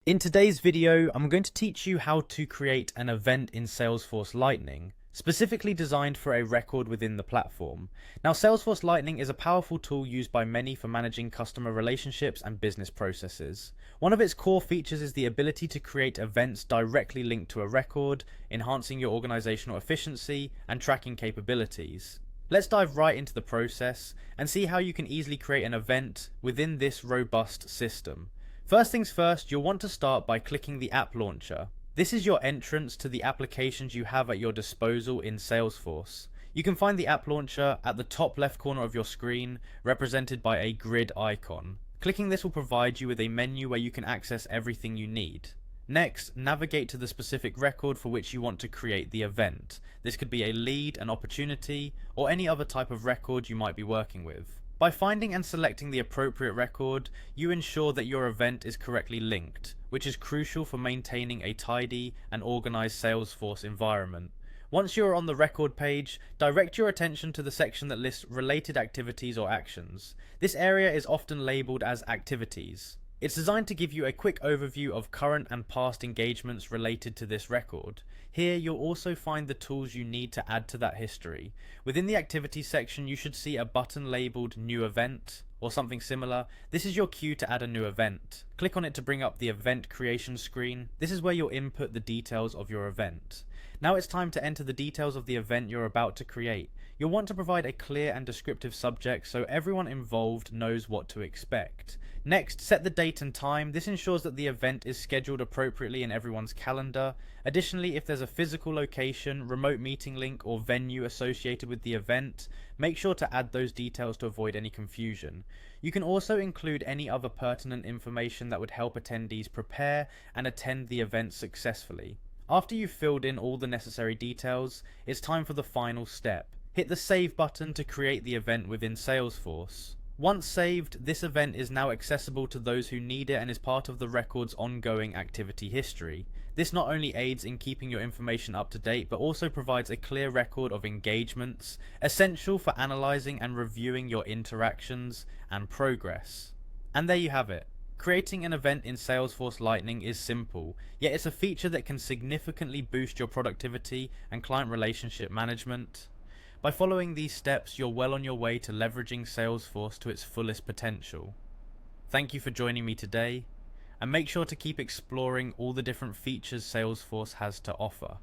In today's video, I'm going to teach you how to create an event in Salesforce Lightning, specifically designed for a record within the platform. Now, Salesforce Lightning is a powerful tool used by many for managing customer relationships and business processes. One of its core features is the ability to create events directly linked to a record, enhancing your organizational efficiency and tracking capabilities. Let's dive right into the process and see how you can easily create an event within this robust system. First things first, you'll want to start by clicking the app launcher. This is your entrance to the applications you have at your disposal in Salesforce. You can find the app launcher at the top left corner of your screen, represented by a grid icon. Clicking this will provide you with a menu where you can access everything you need. Next, navigate to the specific record for which you want to create the event. This could be a lead, an opportunity, or any other type of record you might be working with. By finding and selecting the appropriate record, you ensure that your event is correctly linked, which is crucial for maintaining a tidy and organized Salesforce environment. Once you are on the record page, direct your attention to the section that lists related activities or actions. This area is often labeled as activities. It's designed to give you a quick overview of current and past engagements related to this record. Here you'll also find the tools you need to add to that history. Within the activities section, you should see a button labeled New Event or something similar. This is your cue to add a new event. Click on it to bring up the event creation screen. This is where you'll input the details of your event. Now it's time to enter the details of the event you're about to create. You'll want to provide a clear and descriptive subject so everyone involved knows what to expect. Next, set the date and time. This ensures that the event is scheduled appropriately in everyone's calendar. Additionally, if there's a physical location, remote meeting link, or venue associated with the event, make sure to add those details to avoid any confusion. You can also include any other pertinent information that would help attendees prepare and attend the event successfully. After you've filled in all the necessary details, it's time for the final step. Hit the Save button to create the event within Salesforce. Once saved, this event is now accessible to those who need it and is part of the record's ongoing activity history. This not only aids in keeping your information up to date, but also provides a clear record of engagements, essential for analyzing and reviewing your interactions and progress. And there you have it. Creating an event in Salesforce Lightning is simple, yet it's a feature that can significantly boost your productivity and client relationship management. By following these steps, you're well on your way to leveraging Salesforce to its fullest potential. Thank you for joining me today, and make sure to keep exploring all the different features Salesforce has to offer.